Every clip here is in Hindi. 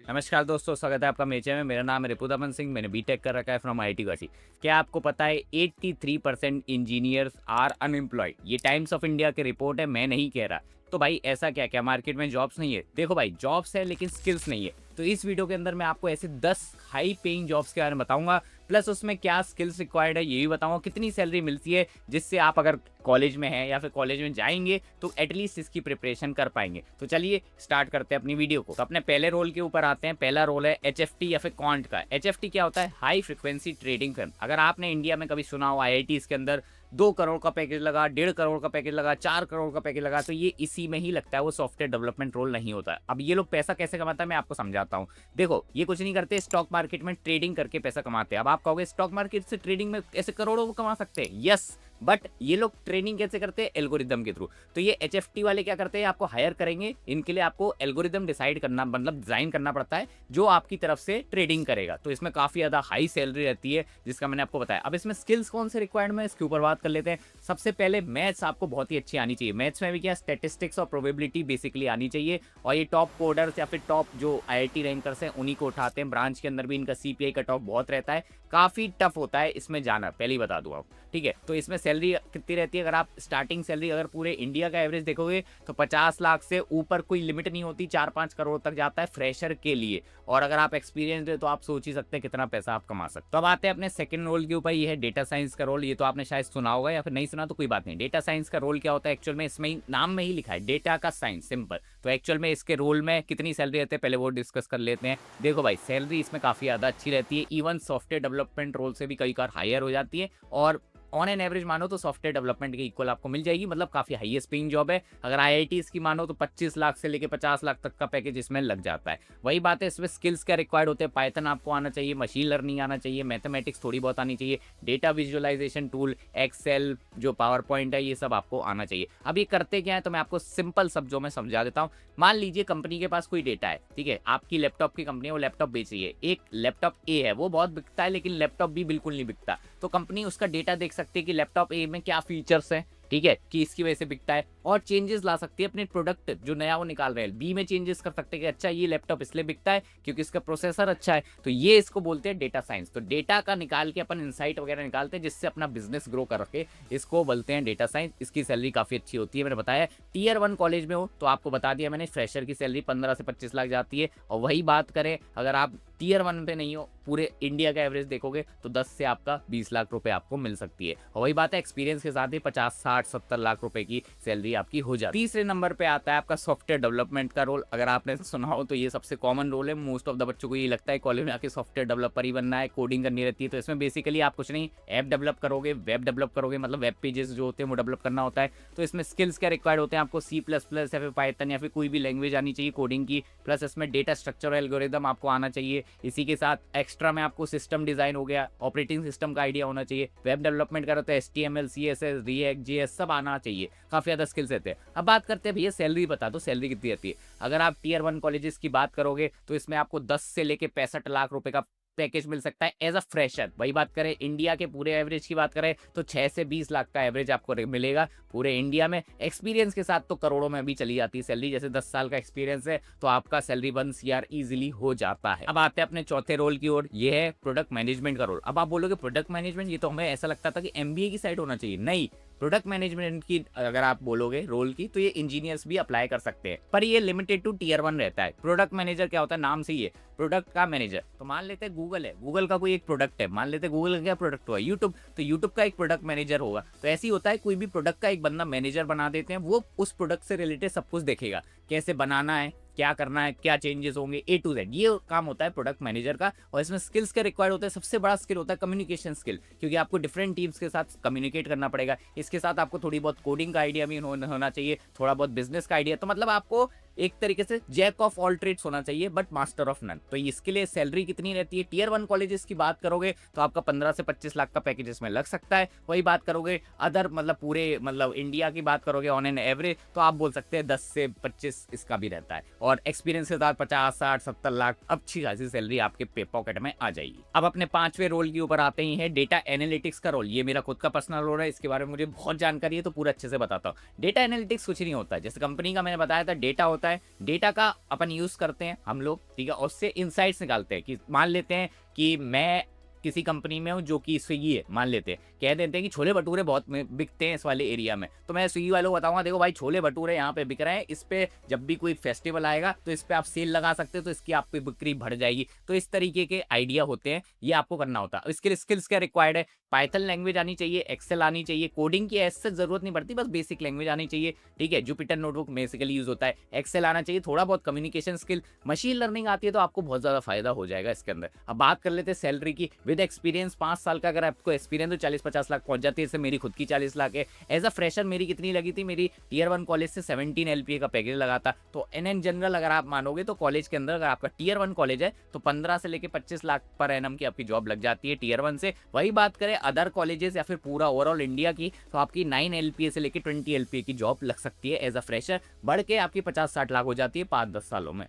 नमस्कार दोस्तों, स्वागत है आपका मेरे चैनल में। मेरा नाम है रिपुदमन सिंह। मैंने बीटेक कर रखा है फ्रॉम आईआईटी गुवाहाटी। क्या आपको पता है 83% इंजीनियर्स आर अनएम्प्लॉयड? ये टाइम्स ऑफ इंडिया की रिपोर्ट है, मैं नहीं कह रहा। तो भाई ऐसा क्या क्या मार्केट में जॉब्स नहीं है? देखो भाई, जॉब्स है लेकिन स्किल्स नहीं है। तो इस वीडियो के अंदर मैं आपको ऐसे 10 हाई पेइंग जॉब्स के बारे में बताऊंगा, प्लस उसमें क्या स्किल्स रिक्वायर्ड है ये भी बताऊंगा, कितनी सैलरी मिलती है, जिससे आप अगर कॉलेज में हैं या फिर कॉलेज में जाएंगे तो एटलीस्ट इसकी प्रिपरेशन कर पाएंगे। तो चलिए स्टार्ट करते हैं अपनी वीडियो को। तो अपने पहले रोल के ऊपर आते हैं। पहला रोल है एचएफटी या फिर क्वांट का। एचएफटी क्या होता है? High frequency trading firm. अगर आपने इंडिया में कभी सुना हो आईआईटी के अंदर 2 करोड़ का पैकेज लगा, 1.5 करोड़ का पैकेज लगा, 4 करोड़ का पैकेज लगा, तो ये इसी में ही लगता है, वो सॉफ्टवेयर डेवलपमेंट रोल नहीं होता। अब ये लोग पैसा कैसे कमाता है मैं आपको समझाता हूँ। देखो, ये कुछ नहीं करते, स्टॉक मार्केट में ट्रेडिंग करके पैसा कमाते हैं। अब आप कहोगे स्टॉक मार्केट से ट्रेडिंग में ऐसे करोड़ों कमा सकते हैं? यस, बट ये लोग ट्रेनिंग कैसे करते हैं? एल्गोरिदम के थ्रू। तो ये एचएफटी वाले क्या करते हैं, आपको हायर करेंगे, इनके लिए आपको एल्गोरिदम डिसाइड करना, मतलब डिजाइन करना पड़ता है, जो आपकी तरफ से ट्रेडिंग करेगा। तो इसमें काफी ज्यादा हाई सैलरी रहती है, जिसका मैंने आपको बताया। अब इसमें स्किल्स कौन से रिक्वायर्ड में, इसके ऊपर बात कर लेते हैं। सबसे पहले मैथ्स आपको बहुत ही अच्छी आनी चाहिए। मैथ्स में भी क्या, स्टैटिस्टिक्स और प्रोबेबिलिटी बेसिकली आनी चाहिए। और ये टॉप कोडर्स या फिर टॉप जो आईआईटी रैंकर्स हैं उन्हीं को उठाते हैं। ब्रांच के अंदर भी इनका सीपीआई कट ऑफ बहुत रहता है, काफी टफ होता है इसमें जाना, पहले ही बता दूं आप। ठीक है, तो इसमें सैलरी कितनी रहती है? अगर आप स्टार्टिंग सैलरी अगर पूरे इंडिया का एवरेज देखोगे तो 50 लाख से ऊपर कोई लिमिट नहीं होती, 4-5 करोड़ तक जाता है फ्रेशर के लिए। और अगर आप एक्सपीरियंस है तो आप सोच ही सकते हैं कितना पैसा आप कमा सकते हो। तो अब आते हैं अपने सेकंड रोल के ऊपर। ये है डेटा साइंस का रोल। ये तो आपने शायद सुना होगा, या फिर नहीं सुना तो कोई बात नहीं। डेटा साइंस का रोल क्या होता है एक्चुअल में? इसमें ही नाम में ही लिखा है डेटा का साइंस, सिंपल। तो एक्चुअल में इसके रोल में कितनी सैलरी रहती है पहले वो डिस्कस कर लेते हैं। देखो भाई, सैलरी इसमें काफी ज्यादा अच्छी रहती है, इवन सॉफ्टवेयर डेवलपमेंट रोल से भी कई बार हायर हो जाती है। और ऑन एन एवरेज मानो तो सॉफ्टवेयर डेवलपमेंट के इक्वल आपको मिल जाएगी, मतलब काफी हाईएस्ट पेइंग जॉब है। अगर आईआईटी की मानो तो 25 लाख से लेके 50 लाख तक का पैकेज इसमें लग जाता है। वही बात है, इसमें स्किल्स क्या रिक्वायर्ड होते हैं? पाइथन आपको आना चाहिए, मशीन लर्निंग आना चाहिए, मैथमेटिक्स थोड़ी बहुत आनी चाहिए, डेटा विजुअलाइजेशन टूल, एक्सेल, जो पावर पॉइंट है, ये सब आपको आना चाहिए। अब ये करते क्या है तो मैं आपको सिंपल शब्दों में समझा देता हूँ। मान लीजिए कंपनी के पास कोई डेटा है, ठीक है, आपकी लैपटॉप की कंपनी है, वो लैपटॉप बेच रही है। एक लैपटॉप ए है, वो बहुत बिकता है, लेकिन लैपटॉप बी बिल्कुल नहीं बिकता। तो कंपनी उसका डेटा देख सकती है कि लैपटॉप ए में क्या फीचर्स हैं, ठीक है, कि इसकी वजह से बिकता है, और चेंजेस ला सकती है अपने प्रोडक्ट जो नया वो निकाल रहे हैं। बी में चेंजेस कर सकते हैं कि अच्छा ये लैपटॉप इसलिए बिकता है क्योंकि इसका प्रोसेसर अच्छा है। तो ये इसको बोलते हैं डेटा साइंस। तो डेटा का निकाल के अपन इंसाइट वगैरह निकालते हैं, जिससे अपना बिजनेस ग्रो कर रखे, इसको बोलते हैं डेटा साइंस। इसकी सैलरी काफी अच्छी होती है, मैंने बताया। टीयर 1 कॉलेज में हो तो आपको बता दिया मैंने, फ्रेशर की सैलरी 15 से 25 लाख जाती है। और वही बात करें अगर आप टीयर 1 पे नहीं हो, पूरे इंडिया का एवरेज देखोगे तो 10 से आपका 20 लाख रुपए आपको मिल सकती है। और वही बात है, एक्सपीरियंस के साथ ही 50, 60, 70 लाख रुपए की सैलरी आपकी हो जाती है। तीसरे नंबर पे आता है आपका सॉफ्टवेयर डेवलपमेंट का रोल। अगर आपने सुना हो तो ये सबसे कॉमन रोल है। मोस्ट ऑफ द बच्चों को ये लगता है कॉलेज में आके सॉफ्टवेयर डेवलपर ही बनना है, कोडिंग करनी रहती है। तो इसमें बेसिकली आप कुछ नहीं, ऐप डेवलप करोगे, वेब डेवलप करोगे, मतलब वेब पेजेस जो होते हैं वो डेवलप करना होता है। तो इसमें स्किल्स क्या रिक्वायर्ड होते हैं? आपको C++ या फिर पाइथन या फिर कोई भी लैंग्वेज आनी चाहिए कोडिंग की, प्लस इसमें डेटा स्ट्रक्चर और एल्गोरिदम आपको आना चाहिए। इसी के साथ एक्स्ट्रा में आपको सिस्टम डिजाइन हो गया, ऑपरेटिंग सिस्टम का आइडिया होना चाहिए। वेब डेवलपमेंट करो तो HTML, CSS, React, JS सब आना चाहिए। काफी ज्यादा स्किल्स रहते हैं। अब बात करते हैं भैया सैलरी, बता दो सैलरी कितनी रहती है। अगर आप टीयर 1 कॉलेजेस की बात करोगे तो इसमें आपको 10 से लेके 65 लाख रुपए का पैकेज मिल सकता है एज अ फ्रेशर। वही बात करें इंडिया के पूरे एवरेज की बात करें तो 6 से 20 लाख का एवरेज आपको मिलेगा पूरे इंडिया में। एक्सपीरियंस के साथ तो करोड़ों में भी चली जाती है सैलरी। जैसे 10 साल का एक्सपीरियंस है तो आपका सैलरी 1 CR इजीली हो जाता है। अब आते हैं अपने चौथे रोल की ओर। ये है प्रोडक्ट मैनेजमेंट का रोल। अब आप बोलोगे प्रोडक्ट मैनेजमेंट, ये तो हमें ऐसा लगता था कि MBA की साइड होना चाहिए। नहीं, प्रोडक्ट मैनेजमेंट की अगर आप बोलोगे रोल की तो ये इंजीनियर्स भी अप्लाई कर सकते हैं, पर ये लिमिटेड टू टीयर 1 रहता है। प्रोडक्ट मैनेजर क्या होता है? नाम से ही है प्रोडक्ट का मैनेजर। तो मान लेते हैं गूगल है, गूगल का कोई एक प्रोडक्ट है, मान लेते हैं गूगल का क्या प्रोडक्ट हुआ? यूट्यूब। तो यूट्यूब का एक प्रोडक्ट मैनेजर होगा। तो ऐसे ही होता है, कोई भी प्रोडक्ट का एक बंदा मैनेजर बना देते हैं, वो उस प्रोडक्ट से रिलेटेड सब कुछ देखेगा, कैसे बनाना है, क्या करना है, क्या चेंजेस होंगे, A to Z। ये काम होता है प्रोडक्ट मैनेजर का। और इसमें स्किल्स के रिक्वायर्ड होता है। सबसे बड़ा स्किल होता है कम्युनिकेशन स्किल, क्योंकि आपको डिफरेंट टीम्स के साथ कम्युनिकेट करना पड़ेगा। इसके साथ आपको थोड़ी बहुत कोडिंग का आइडिया भी होना चाहिए, थोड़ा बहुत बिजनेस का आइडिया। तो मतलब आपको एक तरीके से जैक ऑफ ऑल ट्रेड्स होना चाहिए बट मास्टर ऑफ नन। तो इसके लिए सैलरी कितनी रहती है? टीयर 1 कॉलेजेस की बात करोगे तो आपका 15 से 25 लाख का पैकेज इसमें लग सकता है। वही बात करोगे अदर, मतलब पूरे मतलब इंडिया की बात करोगे ऑन एन एवरेज, तो आप बोल सकते हैं 10 से 25 इसका भी रहता है। और एक्सपीरियंस के साथ 50, 60, 70 लाख अच्छी खासी सैलरी आपके पॉकेट में आ जाएगी। अब अपने पांचवें रोल के ऊपर आते ही है डेटा एनालिटिक्स का रोल। ये मेरा खुद का पर्सनल रोल है, इसके बारे में मुझे बहुत जानकारी है तो पूरा अच्छे से बताता हूँ। डेटा एनालिटिक्स कुछ नहीं होता है, जैसे कंपनी का मैंने बताया था डेटा होता होता है, डेटा का अपन यूज़ करते हैं हम लोग, ठीक है, और उससे इनसाइट्स निकालते हैं कि मान लेते हैं कि मैं किसी कंपनी में हूँ जो कि स्विगी है, मान लेते हैं, कह देते हैं कि छोले भटूरे बहुत बिकते हैं इस वाले एरिया में, तो मैं स्विगी वालों को बताऊंगा देखो भाई छोले भटूरे यहाँ पे बिक रहे हैं, इस पे जब भी कोई फेस्टिवल आएगा तो इस पे आप सेल लगा सकते हो, तो इसकी आपकी बिक्री बढ़ जाएगी। तो इस तरीके के आइडिया होते हैं, ये आपको करना होता है। इसके लिए स्किल्स क्या रिक्वायर्ड है, पाइथन लैंग्वेज आनी चाहिए, एक्सेल आनी चाहिए, कोडिंग की ऐसे जरूरत नहीं पड़ती, बस बेसिक लैंग्वेज आनी चाहिए, ठीक है, जुपिटर नोटबुक बेसिकली यूज होता है, एक्सेल आना चाहिए, थोड़ा बहुत कम्युनिकेशन स्किल, मशीन लर्निंग आती है तो आपको बहुत ज्यादा फायदा हो जाएगा इसके अंदर। अब बात कर लेते हैं सैलरी की। विद एक्सपीरियंस 5 साल का अगर आपको एक्सपीरियंस तो 40-50 लाख पहुंच जाती है, इससे मेरी खुद की 40 लाख है। एज अ फ्रेशर मेरी कितनी लगी थी, मेरी टीयर 1 कॉलेज से 17 LPA का पैकेज लगा था। तो एन जनरल अगर आप मानोगे तो कॉलेज के अंदर अगर आपका टीयर 1 कॉलेज है तो 15 से लेकर 25 लाख पर एनम की आपकी जॉब लग जाती है टीयर 1 से। वही बात करें अदर कॉलेजेस या फिर पूरा ओवरऑल इंडिया की, तो आपकी 9 LPA से लेकर 20 LPA की जॉब लग सकती है एज अ फ्रेशर, बढ़ के आपकी 50-60 लाख हो जाती है 5-10 सालों में।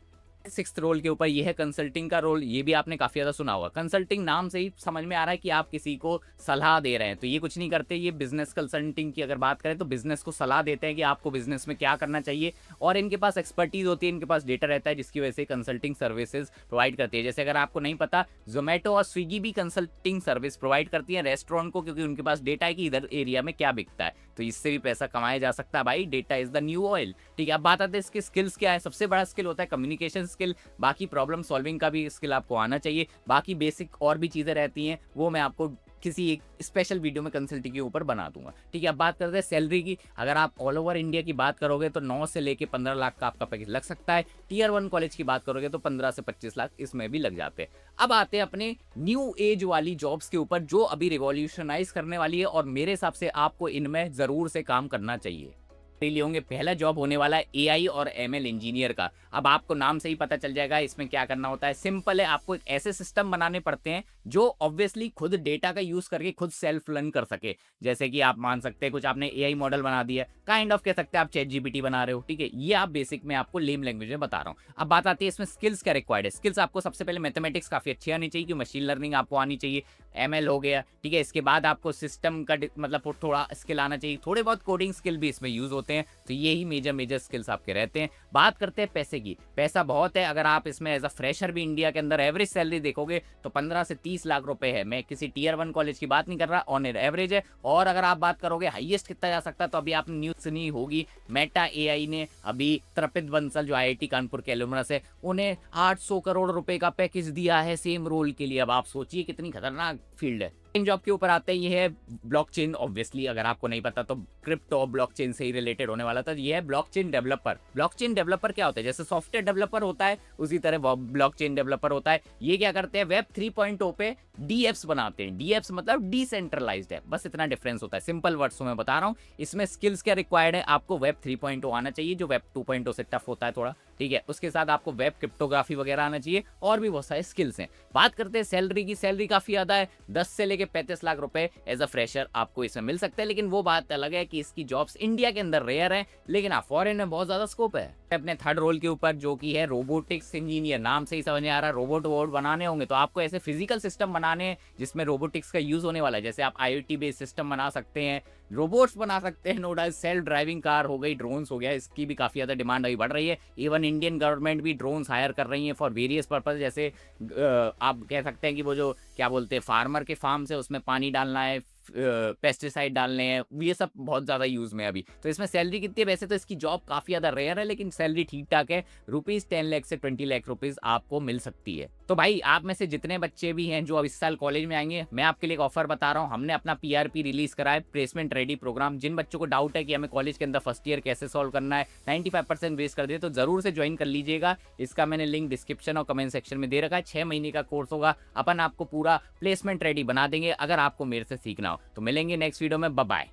6th रोल के ऊपर ये है कंसल्टिंग का रोल, ये भी आपने काफी ज्यादा सुना होगा। कंसल्टिंग नाम से ही समझ में आ रहा है कि आप किसी को सलाह दे रहे हैं, तो ये कुछ नहीं करते, ये बिजनेस कंसल्टिंग की अगर बात करें तो बिजनेस को सलाह देते हैं कि आपको बिजनेस में क्या करना चाहिए, और इनके पास एक्सपर्टीज होती है, इनके पास डेटा रहता है, जिसकी वजह से कंसल्टिंग सर्विसेज प्रोवाइड करती है। जैसे अगर आपको नहीं पता, जोमेटो और स्विगी भी कंसल्टिंग सर्विस प्रोवाइड करती है रेस्टोरेंट को, क्योंकि उनके पास डेटा है कि इधर एरिया में क्या बिकता है, तो इससे भी पैसा कमाया जा सकता है भाई। Data is the new oil, ठीक है। अब बात आते हैं इसके स्किल्स क्या है। सबसे बड़ा स्किल होता है कम्युनिकेशन स्किल, बाकी प्रॉब्लम सॉल्विंग का भी स्किल आपको आना चाहिए, बाकी बेसिक और भी चीज़ें रहती हैं, वो मैं आपको किसी एक स्पेशल वीडियो में कंसल्टिंग के ऊपर बना दूंगा, ठीक है। अब बात करते हैं सैलरी की। अगर आप ऑल ओवर इंडिया की बात करोगे तो 9 से लेके 15 लाख का आपका पैकेज लग सकता है। टीयर 1 कॉलेज की बात करोगे तो 15 से 25 लाख इसमें भी लग जाते हैं। अब आते हैं अपने न्यू एज वाली जॉब्स के ऊपर जो अभी रिवॉल्यूशनाइज करने वाली है, और मेरे हिसाब से आपको इनमें जरूर से काम करना चाहिए। लिए होंगे, पहला जॉब होने वाला है AI और ML इंजीनियर का। अब आपको नाम से ही पता चल जाएगा इसमें क्या करना होता है। सिंपल है, आपको एक ऐसे सिस्टम बनाने पड़ते हैं जो ऑब्वियसली खुद डेटा का यूज करके खुद सेल्फ लर्न कर सके। जैसे कि आप मान सकते हैं कुछ आपने AI मॉडल बना दिया, काइंड ऑफ कह सकते हैं आप चैट GPT बना रहे हो, ठीक है। ये आप बेसिक में आपको लेम लैंग्वेज में बता रहा हूँ। अब बात आती है इसमें स्किल्स क्या रिक्वायर्ड है। स्किल्स आपको सबसे पहले मैथमेटिक्स काफी अच्छी आनी चाहिए, कि मशीन लर्निंग आपको आनी चाहिए, ML हो गया, ठीक है। इसके बाद आपको सिस्टम का मतलब थोड़ा स्किल आना चाहिए, थोड़े बहुत कोडिंग स्किल भी इसमें यूज होते हैं, तो यही मेजर स्किल्स आपके रहते हैं। बात करते हैं पैसे की। पैसा बहुत है, अगर आप इसमें एज अ फ्रेशर भी इंडिया के अंदर एवरेज सैलरी देखोगे तो 15 से 30 लाख रुपए है। मैं किसी टीयर 1 कॉलेज की बात नहीं कर रहा, ऑन एवरेज है। और अगर आप बात करोगे हाईएस्ट कितना जा सकता है, तो अभी आपने न्यूज सुनी होगी, मेटा AI ने अभी तृपित बंसल जो IIT कानपुर के एलुमनस है, उन्हें 800 करोड़ रुपए का पैकेज दिया है सेम रोल के लिए। अब आप सोचिए कितनी खतरनाक फील्ड है। जॉब के ऊपर आते हैं, ये है ब्लॉकचेन। ऑब्वियसली अगर आपको नहीं पता तो क्रिप्टो ब्लॉकचेन से ही रिलेटेड होने वाला था। ये है ब्लॉकचेन डेवलपर। ब्लॉकचेन डेवलपर क्या होता है, जैसे सॉफ्टवेयर डेवलपर होता है उसी तरह ब्लॉकचेन डेवलपर होता है। ये क्या करते हैं, वेब 3.0 पे DApps बनाते हैं। DApps मतलब डिसेंट्रलाइज्ड है, बस इतना डिफरेंस होता है। सिंपल वर्ड्स में बता रहा हूँ। इसमें स्किल्स क्या रिक्वायर्ड है, आपको वेब 3.0 आना चाहिए, जो वेब 2.0 से टफ होता है थोड़ा, ठीक है। उसके साथ आपको वेब क्रिप्टोग्राफी वगैरह आना चाहिए, और भी बहुत सारे स्किल्स हैं। बात करते हैं सैलरी की। सैलरी काफी ज्यादा है, 10 से लेके 35 लाख रुपए एज अ फ्रेशर आपको इसमें मिल सकते हैं। लेकिन वो बात अलग है कि इसकी जॉब्स इंडिया के अंदर रेयर है, लेकिन हाँ फॉरेन में बहुत ज्यादा स्कोप है। अपने थर्ड रोल के ऊपर जो कि है रोबोटिक्स इंजीनियर, नाम से ही समझ में आ रहा है रोबोट वोट बनाने होंगे, तो आपको ऐसे फिजिकल सिस्टम बनाने हैं जिसमें रोबोटिक्स का यूज होने वाला है। जैसे आप IoT बेस्ड सिस्टम बना सकते हैं, रोबोट्स बना सकते हैं, no doubt. Self driving car हो गई, ड्रोन्स हो गया, इसकी भी काफी ज्यादा डिमांड अभी बढ़ रही है। इवन इंडियन गवर्नमेंट भी ड्रोन्स हायर कर रही है फॉर वेरियस पर्पज। जैसे आप कह सकते हैं कि वो जो क्या बोलते हैं फार्मर के फार्म से उसमें पानी डालना है, पेस्टिसाइड डालने हैं, ये सब बहुत ज़्यादा यूज़ में अभी। तो इसमें सैलरी कितनी है, वैसे तो इसकी जॉब काफ़ी ज़्यादा रेयर है, लेकिन सैलरी ठीक ठाक है। ₹10 लाख से 20 लाख रुपीज़ आपको मिल सकती है। तो भाई आप में से जितने बच्चे भी हैं जो अब इस साल कॉलेज में आएंगे, मैं आपके लिए एक ऑफर बता रहा हूँ। हमने अपना PRP रिलीज करा है, प्लेसमेंट रेडी प्रोग्राम। जिन बच्चों को डाउट है कि हमें कॉलेज के अंदर फर्स्ट ईयर कैसे सॉल्व करना है, 95% वेस्ट कर दिए, तो जरूर से ज्वाइन कर लीजिएगा। इसका मैंने लिंक डिस्क्रिप्शन और कमेंट सेक्शन में दे रखा है। 6 महीने का कोर्स होगा, अपन आपको पूरा प्लेसमेंट रेडी बना देंगे अगर आपको मेरे से सीखना हो। तो मिलेंगे नेक्स्ट वीडियो में, बाय बाय।